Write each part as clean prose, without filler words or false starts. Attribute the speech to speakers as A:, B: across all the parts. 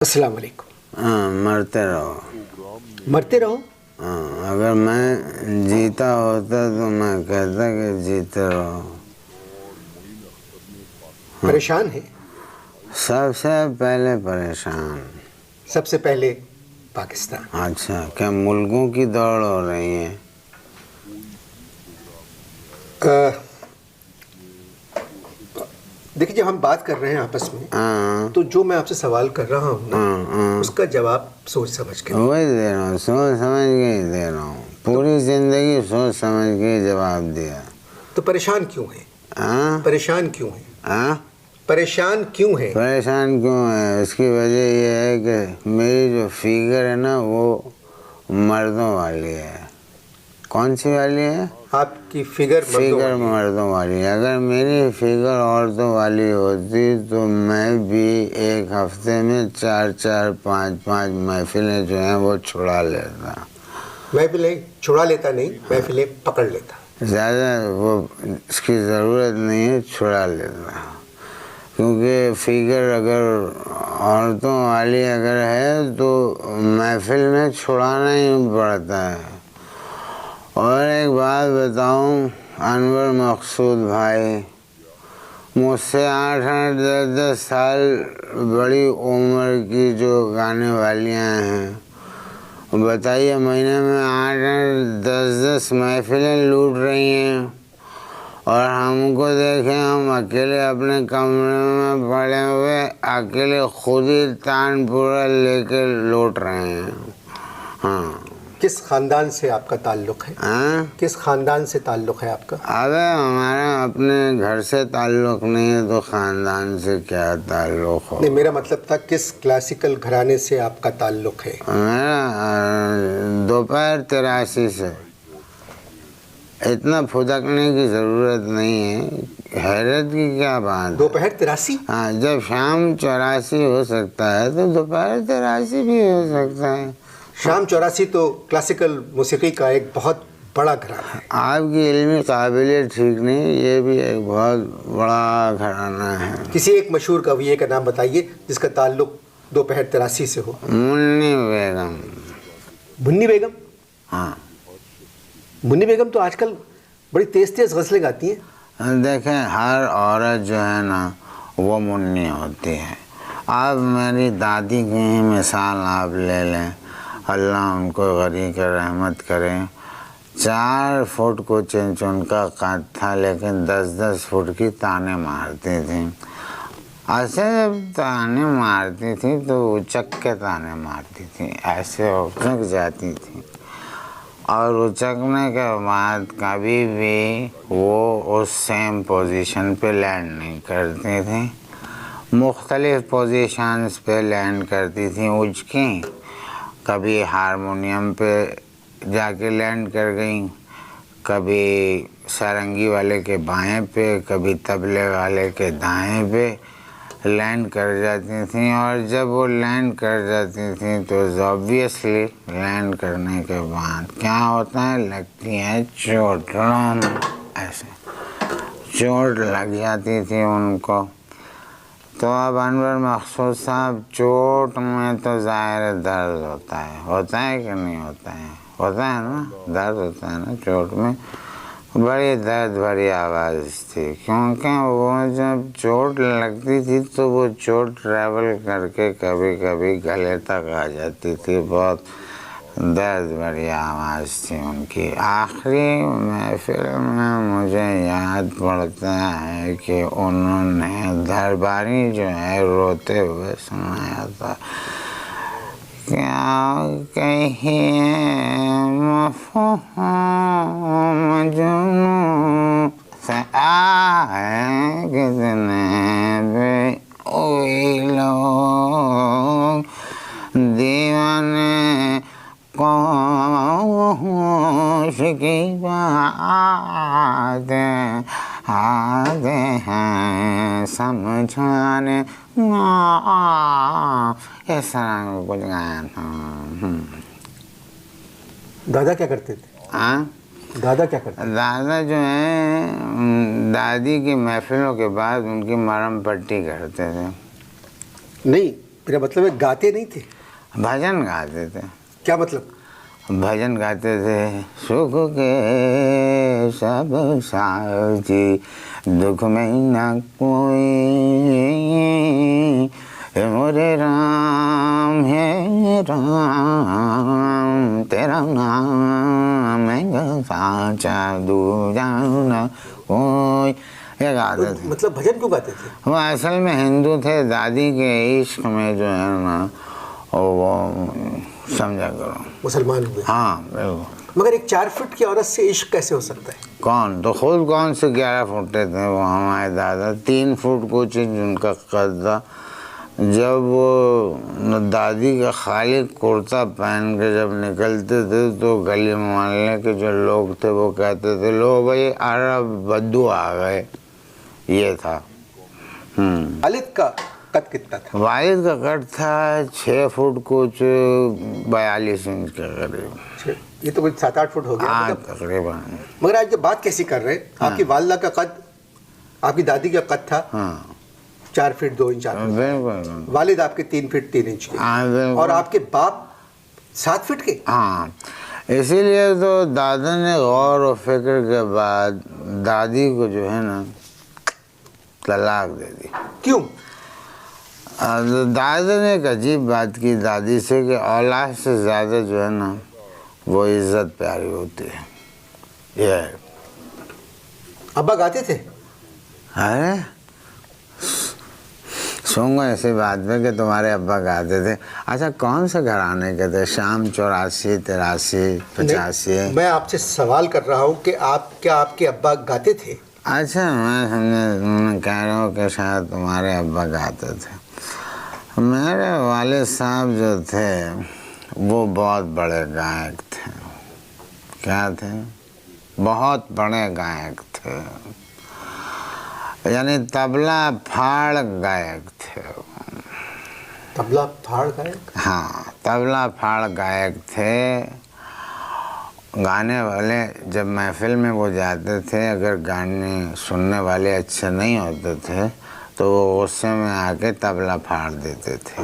A: अस्सलाम वालेकुम।
B: हाँ, मरते रहो।
A: मरते रहो?
B: हाँ, अगर मैं जीता होता तो मैं कहता कि जीते रहो।
A: परेशान है?
B: सबसे पहले परेशान।
A: सबसे पहले पाकिस्तान।
B: अच्छा, क्या मुल्कों की दौड़ हो रही है?
A: देखिए, जब हम बात कर रहे हैं आपस में,
B: हाँ,
A: तो जो मैं आपसे सवाल कर रहा हूँ ना, उसका जवाब सोच समझ के।
B: वही दे रहा हूँ, सोच समझ के ही दे रहा हूँ। पूरी जिंदगी सोच समझ के ही जवाब दिया।
A: तो परेशान क्यों है?
B: हाँ,
A: परेशान क्यों है?
B: हाँ,
A: परेशान क्यों है?
B: परेशान क्यों है? उसकी वजह यह है कि मेरी जो फिगर है ना, वो मर्दों वाली है। कौन सी वाली है?
A: आपकी फिगर
B: मर्दों वाली। अगर मेरी फिगर औरतों वाली होती तो मैं भी एक हफ्ते में 4-4, 5-5 महफिलें जो हैं वो छुड़ा लेता।
A: महफिलें छुड़ा लेता नहीं, महफिलें पकड़ लेता।
B: ज़्यादा वो इसकी ज़रूरत नहीं है, छुड़ा लेता। क्योंकि फिगर अगर औरतों वाली अगर है तो महफिल में छुड़ाना ही पड़ता है। और एक बात बताऊं अनवर मकसूद भाई, मुझसे 8-8, 10-10 साल बड़ी उम्र की जो गाने वालियां हैं, बताइए महीने में 8-8, 10-10 महफिलें लूट रही हैं, और हमको देखें हम अकेले अपने कमरे में पड़े हुए अकेले खुद ही तानपुरा लेके लौट रहे हैं। हाँ,
A: किस खानदान से आपका ताल्लुक है? किस खानदान से ताल्लुक है आपका?
B: अबे हमारा अपने घर से ताल्लुक नहीं है तो खानदान से क्या ताल्लुक हो?
A: नहीं, मेरा मतलब था किस क्लासिकल घराने से आपका ताल्लुक है?
B: मेरा दोपहर 83 से। इतना फुदकने की ज़रूरत नहीं है, हैरत की क्या बात?
A: दोपहर 83?
B: हाँ, जब शाम 84 हो सकता है तो दोपहर 83 भी हो सकता है।
A: शाम 84 तो क्लासिकल मौसीकी का एक बहुत बड़ा घराना है।
B: आपकी इल्मी काबिलियत ठीक नहीं, ये भी एक बहुत बड़ा घराना है।
A: किसी एक मशहूर कविये का नाम बताइए जिसका ताल्लुक दोपहर 83 से हो।
B: मुन्नी बेगम।
A: मुन्नी बेगम?
B: हाँ,
A: मुन्नी बेगम तो आजकल बड़ी तेज तेज गज़लें गाती हैं।
B: देखें, हर औरत जो है ना वो मुन्नी होती है। अब मेरी दादी की ही मिसाल आप ले लें, अल्लाह उनको गनी कर रहमत करें। 4 फुट को उनका कद था, लेकिन 10-10 फुट की ताने मारती थी। ऐसे जब ताने मारती थी तो उचक के ताने मारती थी, ऐसे उचक जाती थी, और उचकने के बाद कभी भी वो उस सेम पोजीशन पे लैंड नहीं करती थी। मुख्तलिफ पोजीशंस पे लैंड करती थी उचकी। कभी हारमोनियम पे जाके लैंड कर गई, कभी सारंगी वाले के बाएं पे, कभी तबले वाले के दाएं पे लैंड कर जाती थी। और जब वो लैंड कर जाती थी तो ऑब्वियसली लैंड करने के बाद क्या होता है, लगती है चोट। ऐसे चोट लग जाती थी उनको। तो अब अनवर मकसूद साहब, चोट में तो ज़ाहिर दर्द होता है कि नहीं होता है? होता है ना, दर्द होता है ना चोट में। बड़ी दर्द भरी आवाज़ थी, क्योंकि वो जब चोट लगती थी तो वो चोट ट्रैवल करके कभी कभी गले तक आ जाती थी। बहुत दर्द भरी आवाज़ थी उनकी। आखिरी महफिल में मुझे याद पड़ता है कि उन्होंने दरबारी जो है रोते हुए सुनाया था, क्या कहिए मफ़हूम जुनून से आए कितने बेओई लोग, दीवाने होश की बातें आते हैं समझाने। इस तरह कुछ गाया था।
A: दादा क्या करते थे?
B: हाँ,
A: दादा क्या करते थे?
B: दादा जो है दादी की महफिलों के बाद उनकी मरहम पट्टी करते थे।
A: नहीं, मेरा मतलब है गाते नहीं थे?
B: भजन गाते थे।
A: क्या मतलब?
B: भजन गाते थे, सुख के सब साथी दुख में न कोई, हे मोरे राम है राम, तेरा नाम है साचा दूजा न कोई, ये गाते थे।
A: मतलब भजन क्यों गाते थे?
B: वो असल में हिंदू थे, दादी के इश्क में जो है ना वो समझा करो
A: मुसलमान हुए।
B: हाँ बिल्कुल।
A: मगर एक 4 फुट की औरत से इश्क कैसे हो सकता है?
B: कौन तो खुद कौन से 11 फुटे थे वो हमारे दादा, 3 फुट कुछ उनका कद था। जब वो दादी का खाली कुर्ता पहन के जब निकलते थे तो गली मोहल्ले के जो लोग थे वो कहते थे, लो भाई अरब बद्दू आ गए, ये था।
A: वालिद का कद कितना था?
B: वालिद का कद था 6 फुट कुछ 42 इंच के करीब।
A: ये तो कुछ 7-8 फुट हो गया
B: हाँ
A: मतलब।
B: तकरीबन।
A: मगर आज जब बात कैसी कर रहे हैं, आपकी वालदा का कद, आपकी दादी का कद था
B: हाँ
A: 4 फीट 2 इंच,
B: बिल्कुल।
A: वालिद आपके 3 फीट 3 इंच के,
B: हाँ बिल्कुल।
A: और आपके बाप 7 फीट के।
B: हाँ इसीलिए तो दादा ने गौर और फिक्र के बाद दादी को जो है ना तलाक दे दी।
A: क्यों?
B: दादा ने एक अजीब बात की दादी से कि औलाद से ज़्यादा जो है ना वो इज्जत प्यारी होती है। ये
A: अब्बा गाते थे?
B: अरे सुनूंगा ऐसी बात में कि तुम्हारे अब्बा गाते थे। अच्छा कौन से घराने के थे? शाम 84, 83, 85?
A: मैं आपसे सवाल कर रहा हूँ कि क्या आपके अब्बा गाते थे?
B: अच्छा मैं समझे कह रहा हूँ कि शायद तुम्हारे अब्बा गाते थे। मेरे वाले साहब जो थे वो बहुत बड़े गायक थे। क्या थे? बहुत बड़े गायक थे, यानी तबला फाड़ गायक थे।
A: तबला फाड़ गायक?
B: हाँ तबला फाड़ गायक थे। गाने वाले जब महफिल में वो जाते थे, अगर गाने सुनने वाले अच्छे नहीं होते थे तो वो गुस्से में आके तबला फाड़ देते थे,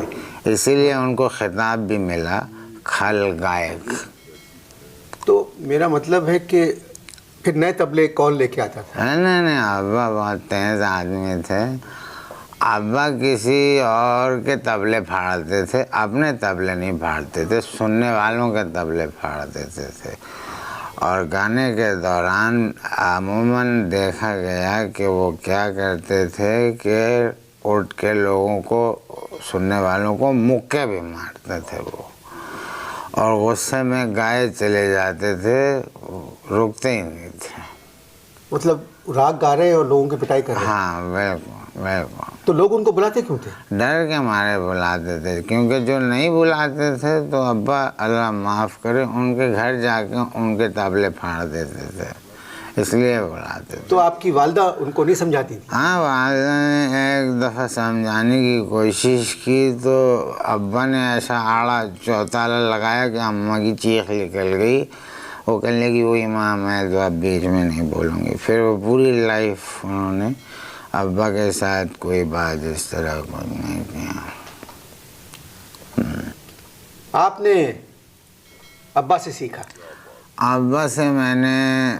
B: इसीलिए उनको खिताब भी मिला खल गायक।
A: तो मेरा मतलब है कि फिर नए तबले कौन लेके आता था?
B: नहीं अब्बा बहुत तेज आदमी थे। अब्बा किसी और के तबले फाड़ते थे, अपने तबले नहीं फाड़ते थे, सुनने वालों के तबले फाड़ देते थे। और गाने के दौरान अमूमन देखा गया कि वो क्या करते थे कि उठ के लोगों को, सुनने वालों को मुक्के भी मारते थे वो, और गुस्से में गाए चले जाते थे, रुकते ही नहीं थे।
A: मतलब राग गा रहे हैं और लोगों की पिटाई कर रहे हैं?
B: हाँ बिल्कुल बिल्कुल।
A: तो लोग उनको बुलाते क्यों थे?
B: डर के मारे बुलाते थे, क्योंकि जो नहीं बुलाते थे तो अब्बा अल्लाह माफ़ करे उनके घर जाके उनके तबले फाड़ देते थे, इसलिए बुलाते थे।
A: तो आपकी वालदा उनको नहीं समझाती थी?
B: हाँ वालदा ने एक दफ़ा समझाने की कोशिश की तो अब्बा ने ऐसा आड़ा चौताला लगाया कि अम्मा की चीख निकल गई। वो कहने लगी वही माँ मैं तो अब बीच में नहीं बोलूँगी। फिर वो पूरी लाइफ उन्होंने अब्बा के साथ कोई बात इस तरह को नहीं किया।
A: आपने अब्बा से सीखा?
B: अब्बा से मैंने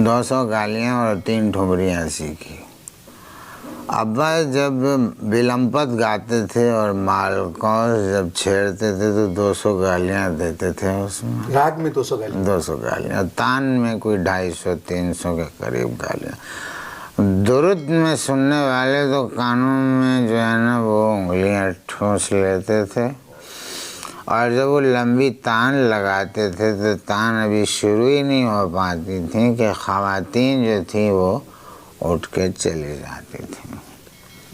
B: 200 गालियाँ और 3 ठुमरियाँ सीखी। अब्बा जब विलंपत गाते थे और मालकों जब छेड़ते थे तो 200 गालियाँ देते थे उसमें।
A: राग में 200 गालियाँ?
B: 200 गालियाँ। तान में कोई 250-300 के करीब गालियाँ। दुरुद में सुनने वाले तो कानों में जो है ना वो उंगलियाँ ठूंस लेते थे, और जब वो लंबी तान लगाते थे तो तान अभी शुरू ही नहीं हो पाती थी कि ख़वातीन जो थी वो उठ के चली जाती थी।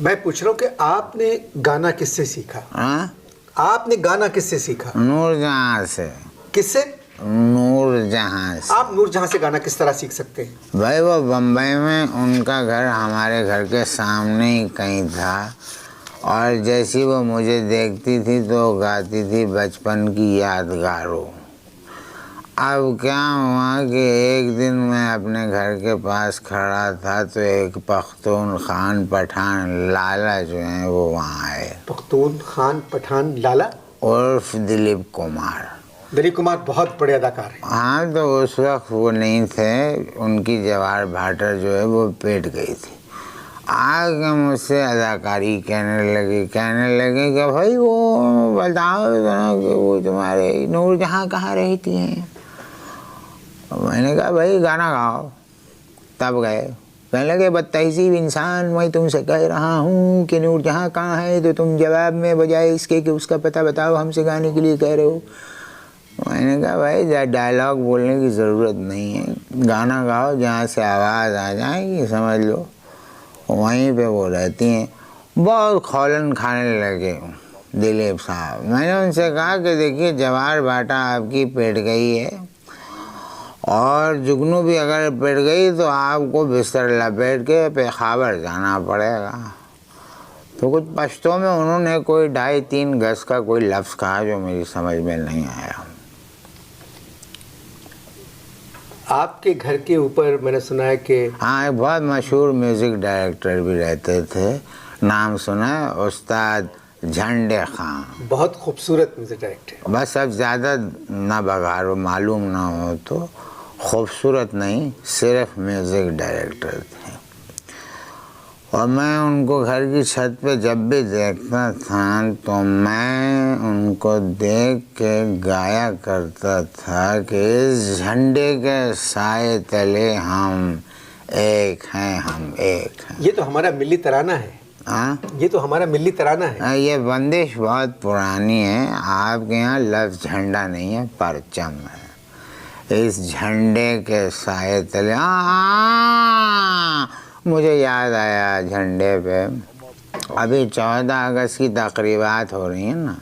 A: मैं पूछ रहा हूँ कि आपने गाना किससे सीखा?
B: हाँ?
A: आपने गाना किससे सीखा?
B: नूरजहाँ से।
A: किससे?
B: नूरजहाँ से।
A: आप नूरजहाँ से गाना किस तरह सीख सकते हैं?
B: भाई वो बम्बई में उनका घर हमारे घर के सामने ही कहीं था, और जैसी वो मुझे देखती थी तो गाती थी बचपन की यादगारों। अब क्या हुआ कि एक दिन मैं अपने घर के पास खड़ा था तो एक पख्तूनखान पठान लाला जो हैं वो वहाँ आए।
A: पख्तूनखान पठान लाला
B: उर्फ दिलीप कुमार।
A: दिलीप कुमार बहुत बड़े अदाकार हैं।
B: हाँ, तो उस वक्त वो नहीं थे, उनकी जवार भाटर जो है वो पेट गई थी। आगे मुझसे अदाकारी कहने लगे कि भाई वो बताओ कि वो तुम्हारे नूरजहाँ कहाँ रहती हैं। मैंने कहा भाई गाना गाओ। तब गए, कहने लगे बदतहजीब इंसान, मैं तुमसे कह रहा हूँ कि नूरजहाँ कहाँ है तो तुम जवाब में बजाय इसके कि उसका पता बताओ हमसे गाने के लिए कह रहे हो। मैंने कहा भाई डायलॉग बोलने की ज़रूरत नहीं है, गाना गाओ जहाँ से आवाज़ आ जाएगी समझ लो, वहीं पे वो रहती हैं। बहुत खौलन खाने लगे दिलीप साहब। मैंने उनसे कहा कि देखिए जवार भाटा आपकी पेट गई है और जुगनू भी अगर पेट गई तो आपको बिस्तर लपेट के पेखावर जाना पड़ेगा। तो कुछ पश्तों में उन्होंने कोई 2.5-3 गज का कोई लफ्ज़ कहा जो मेरी समझ में नहीं आया।
A: आपके घर के ऊपर मैंने सुना है कि
B: हाँ, एक बहुत मशहूर म्यूज़िक डायरेक्टर भी रहते थे, नाम सुना है, उस्ताद झंडे खां।
A: बहुत खूबसूरत म्यूजिक डायरेक्टर।
B: बस अब ज़्यादा ना बघारो मालूम ना हो तो खूबसूरत नहीं, सिर्फ म्यूज़िक डायरेक्टर थे। और मैं उनको घर की छत पे जब भी देखता था तो मैं उनको देख के गाया करता था कि इस झंडे के साए तले हम एक हैं, हम एक हैं।
A: ये तो हमारा मिली तराना है।
B: हाँ,
A: ये तो हमारा मिली तराना है।
B: ये बंदिश बहुत पुरानी है। आपके यहाँ लफ्ज़ झंडा नहीं है, परचम है। इस झंडे के साए तले, मुझे याद आया झंडे पे अभी 14 अगस्त की तकरीबात हो रही हैं ना,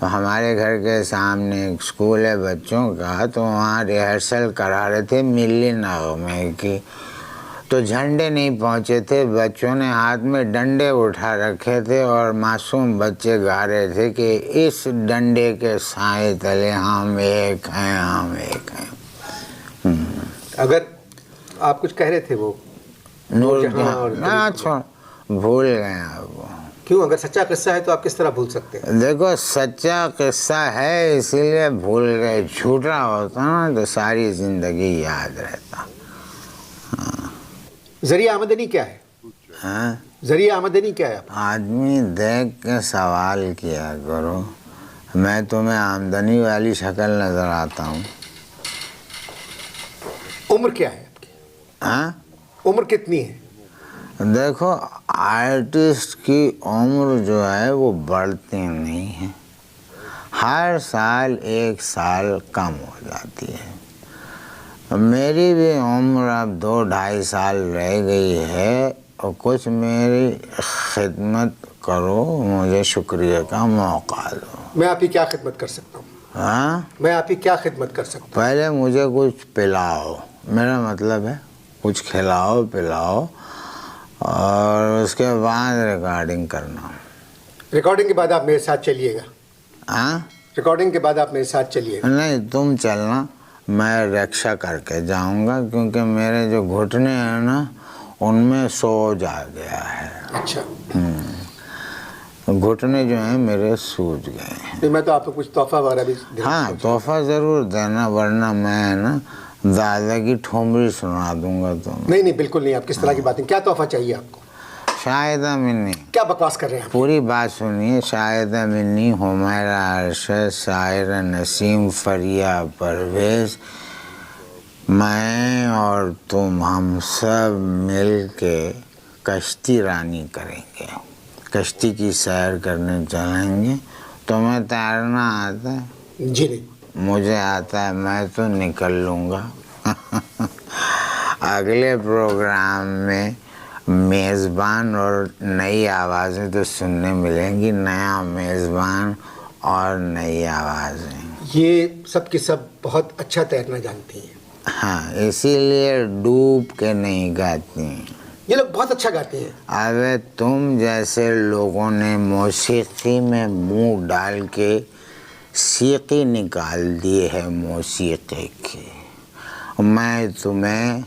B: तो हमारे घर के सामने एक स्कूल है बच्चों का, तो वहाँ रिहर्सल करा रहे थे मिली नगमे की। तो झंडे नहीं पहुँचे थे, बच्चों ने हाथ में डंडे उठा रखे थे और मासूम बच्चे गा रहे थे कि इस डंडे के साए तले हम एक हैं, हम एक हैं।
A: अगर आप कुछ कह रहे थे वो
B: नूरजहाँ छोड़ भूल गए आप वो।
A: क्यों? अगर सच्चा किस्सा है तो आप किस तरह भूल सकते हैं?
B: देखो सच्चा किस्सा है इसीलिए भूल गए, झूठा होता ना तो सारी जिंदगी याद रहता।
A: जरिया आमदनी क्या है?
B: हाँ,
A: जरिया आमदनी क्या है?
B: आदमी देख के सवाल किया करो। मैं तुम्हें आमदनी वाली शक्ल नजर आता हूँ?
A: उम्र क्या है आपकी?
B: हाँ,
A: उम्र कितनी है?
B: देखो आर्टिस्ट की उम्र जो है वो बढ़ती नहीं है, हर साल 1 साल कम हो जाती है। मेरी भी उम्र अब 2-2.5 साल रह गई है और कुछ मेरी खिदमत करो, मुझे शुक्रिया का मौका दो।
A: मैं आपकी क्या खिदमत कर सकता हूँ?
B: हाँ,
A: मैं आपकी क्या खिदमत कर सकता हूँ?
B: पहले मुझे कुछ पिलाओ, मेरा मतलब है कुछ खिलाओ पिलाओ, और उसके बाद रिकॉर्डिंग करना।
A: रिकॉर्डिंग के बाद आप मेरे साथ चलिएगा।
B: हाँ,
A: रिकॉर्डिंग के बाद आप मेरे साथ चलिएगा।
B: नहीं तुम चलना, मैं रिक्शा करके जाऊंगा क्योंकि मेरे जो घुटने हैं ना उनमें सोज आ गया है।
A: अच्छा,
B: घुटने जो हैं मेरे सूज गए हैं।
A: तो मैं तो आपको कुछ तोहफा वगैरह भी
B: हाँ, तोहफा ज़रूर देना, वरना मैं ना दादा की ठोमरी सुना दूंगा तुम्हें।
A: नहीं बिल्कुल नहीं। आप किस तरह की बातें, क्या तोहफा चाहिए आपको?
B: शायदा मिन्नी।
A: क्या बकवास कर रहे हैं आप?
B: पूरी बात सुनिए। शायदा मिन्नी, हुमैरा अरशद, सायरा नसीम, फरिया परवेज़, मैं और तुम हम सब मिल के कश्ती रानी करेंगे, कश्ती की सैर करने चलेंगे। तुम्हें तैरना आता है?
A: जी नहीं।
B: मुझे आता है, मैं तो निकल लूँगा। अगले प्रोग्राम में मेज़बान और नई आवाज़ें तो सुनने मिलेंगी, नया मेज़बान और नई आवाज़ें।
A: ये सब की सब बहुत अच्छा तैरना जानती हैं।
B: हाँ, इसीलिए डूब के नहीं गाती हैं।
A: ये लोग बहुत अच्छा गाते हैं।
B: अबे तुम जैसे लोगों ने मौसीकी में मुंह डाल के सीखी निकाल दी है मौसीकी की। मैं तुम्हें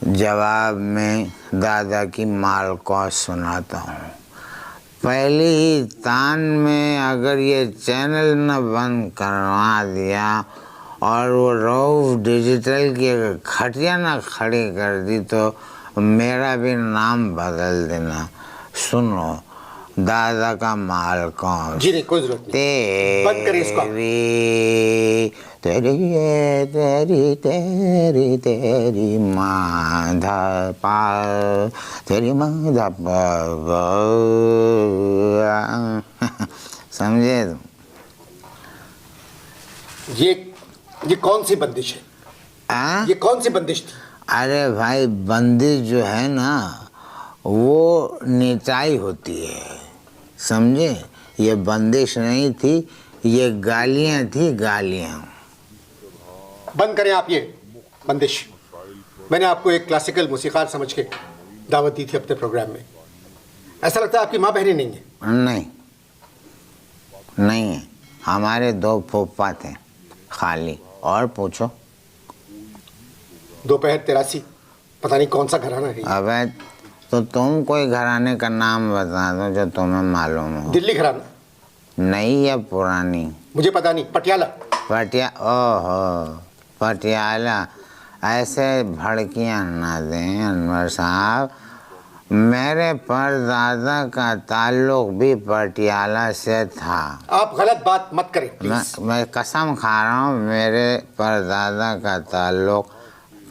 B: जवाब में दादा की मालकौस सुनाता हूँ। पहले ही तान में अगर ये चैनल न बंद करवा दिया और वो रऊफ डिजिटल की अगर खटिया न खड़ी कर दी तो मेरा भी नाम बदल देना। सुनो, दादा का मालकौस।
A: जी नहीं, कोई जरूरत नहीं, बंद करिए इसको।
B: तेरी तेरी तेरी तेरी माधा पा, तेरी माधा पा, समझे तुम?
A: ये कौन सी बंदिश है?
B: आ?
A: ये कौन सी बंदिश थी?
B: अरे भाई, बंदिश जो है ना वो निचाई होती है, समझे? ये बंदिश नहीं थी, ये गालियां थी, गालियां।
A: बंद करें आप ये बंदिश। मैंने आपको एक क्लासिकल मूसीकार समझ के दावत दी थी अपने प्रोग्राम में। ऐसा लगता है आपकी माँ बहनें नहीं है।
B: नहीं, नहीं है। हमारे 2 फूफा थे खाली। और पूछो।
A: दोपहर 83, पता नहीं कौन सा घराना है ये।
B: अबे तो तुम कोई घराने का नाम बता दो जो तुम्हें मालूम हो।
A: दिल्ली घराना?
B: नहीं, है पुरानी।
A: मुझे पता नहीं। पटियाला?
B: ओहो, पटियाला। ऐसे भड़कियाँ ना दें अनवर साहब। मेरे परदादा का ताल्लुक भी पटियाला से था।
A: आप गलत बात मत करें प्लीज।
B: मैं कसम खा रहा हूँ, मेरे परदादा का ताल्लुक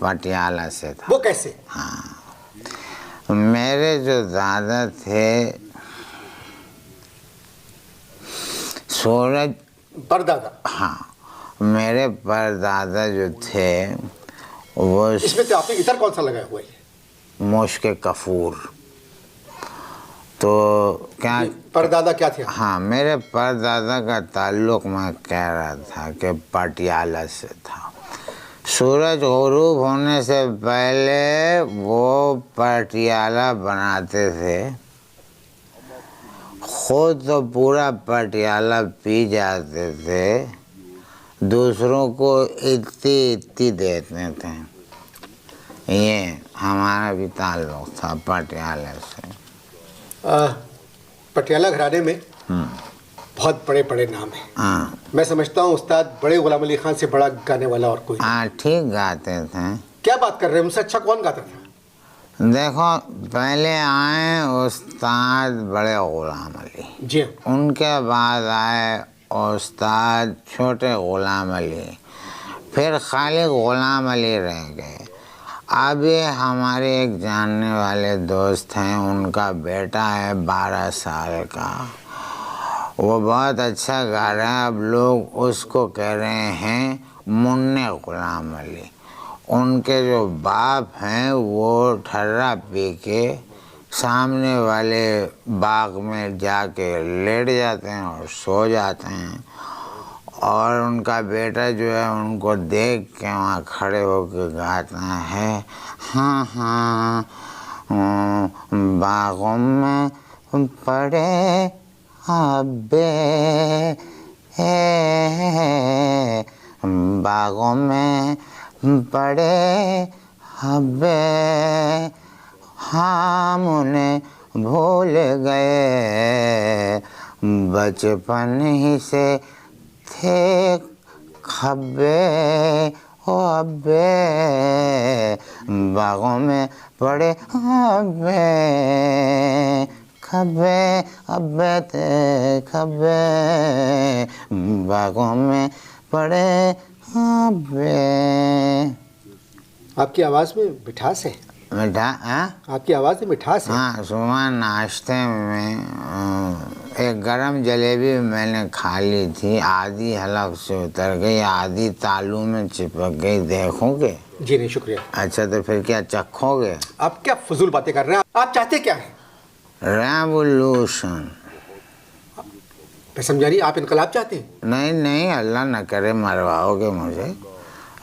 B: पटियाला से था।
A: वो कैसे?
B: हाँ, मेरे जो दादा थे सूरज
A: परदादा?
B: हाँ, मेरे परदादा जो थे वो
A: इसमें तो आपने इधर कौन सा लगाया हुआ है?
B: मुश्क कफूर। तो क्या
A: परदादा क्या थे?
B: हाँ, मेरे परदादा का ताल्लुक मैं कह रहा था कि पटियाला से था। सूरज गुरूब होने से पहले वो पटियाला बनाते थे। खुद तो पूरा पटियाला पी जाते थे, दूसरों को इतनी इतनी देते थे। ये हमारा भी ताल्लुक था पटियाला से।
A: पटियाला घराने में बहुत बड़े बड़े नाम हैं।
B: हाँ,
A: मैं समझता हूँ उस्ताद बड़े गुलाम अली खान से बड़ा गाने वाला और कोई।
B: हाँ, ठीक गाते थे।
A: क्या बात कर रहे हैं? उनसे अच्छा कौन गाता था?
B: देखो, पहले आए उस्ताद बड़े गुलाम अली,
A: जी हाँ।
B: उनके बाद आए उस्ताद छोटे गुलाम अली, फिर खाली गुलाम अली रह गए। अब ये हमारे एक जानने वाले दोस्त हैं, उनका बेटा है 12 साल का, वो बहुत अच्छा गा रहा है। अब लोग उसको कह रहे हैं मुन्ने गुलाम अली। उनके जो बाप हैं वो ठर्रा पी के सामने वाले बाग में जाके लेट जाते हैं और सो जाते हैं, और उनका बेटा जो है उनको देख के वहाँ खड़े होकर गाता है, हाँ हाँ बागों में पड़े हब्बे, बागों में पड़े हब्बे, हम उन्हें भूल गए, बचपन ही से थे खब्बे ओ अब्बे, बागों में पड़े हब्बे, खब्बे अब्बे थे खब्बे, बागों में पड़े हब्बे।
A: आपकी आवाज़ में मिठास है।
B: मिठा?
A: आपकी आवाज़ में मिठास है।
B: हाँ, सुबह नाश्ते में एक गरम जलेबी मैंने खा ली थी, आधी हलक से उतर गई, आधी तालू में चिपक गई। देखोगे?
A: जी नहीं, शुक्रिया।
B: अच्छा, तो फिर क्या चखोगे?
A: आप क्या फजूल बातें कर रहे हैं? आप चाहते क्या हैं?
B: रेवोल्यूशन।
A: मैं समझा नहीं, आप इनकलाब चाहते हैं?
B: नहीं नहीं, अल्लाह न करे मरवाओगे मुझे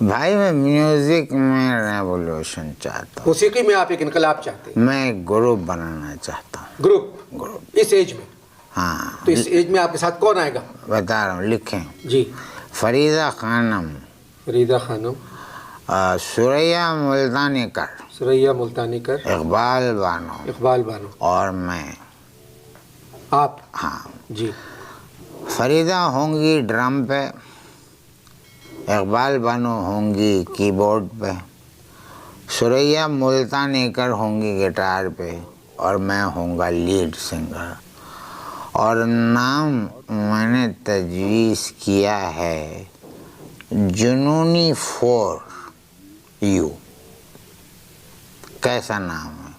B: भाई। मैं म्यूजिक में रेवोल्यूशन चाहता हूँ।
A: मौसीकी में आप एक इनकलाब चाहते हैं?
B: मैं एक ग्रुप बनाना चाहता हूँ।
A: ग्रुप? इस एज में?
B: हाँ
A: तो इस एज में आपके साथ कौन आएगा?
B: बता रहा हूँ, लिखें।
A: जी।
B: फरीदा खानम,
A: फरीदा खानम,
B: सुरैया मुल्तानीकर,
A: सुरैया मुल्तानीकर,
B: इकबाल बानो
A: इकबाल बानो
B: और मैं।
A: आप?
B: हाँ।
A: जी।
B: फरीदा होंगी ड्रम पे, इकबाल बानो होंगी कीबोर्ड पे, सुरैया मुल्तानीकर होंगी गिटार पे और मैं होऊंगा लीड सिंगर। और नाम मैंने तजवीज़ किया है जुनूनी फॉर यू। कैसा नाम है?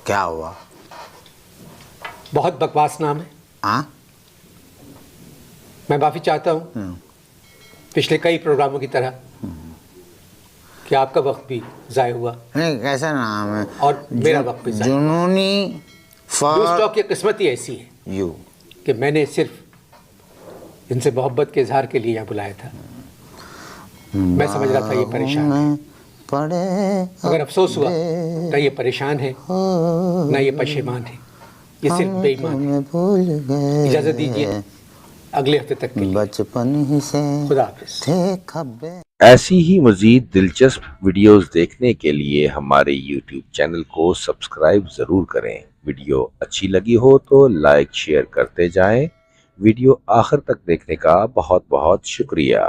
B: क्या हुआ?
A: बहुत बकवास नाम है।
B: हाँ?
A: मैं माफ़ी चाहता हूँ पिछले कई प्रोग्रामों की तरह कि आपका वक्त भी ज़ाय हुआ
B: नहीं, कैसा नाम है?
A: और मेरा वक्त भी ज़ाय हुआ।
B: जुनूनी
A: न्यूज़
B: फॉर
A: टॉक की किस्मत ही ऐसी है
B: यू
A: कि मैंने सिर्फ इनसे मोहब्बत के इजहार के लिए यहाँ बुलाया था। मैं समझ रहा था ये परेशान है, मगर अफसोस हुआ ना ये परेशान है ना ये पशेमान है, ये सिर्फ बेईमान है। इजाज़त दीजिए अगले हफ्ते तक के लिए।
B: बचपन ही से
A: खुदा हाफिज़।
B: थे खब्बे।
C: ऐसी ही मजीद दिलचस्प वीडियोस देखने के लिए हमारे YouTube चैनल को सब्सक्राइब ज़रूर करें। वीडियो अच्छी लगी हो तो लाइक शेयर करते जाएं। वीडियो आखिर तक देखने का बहुत बहुत शुक्रिया।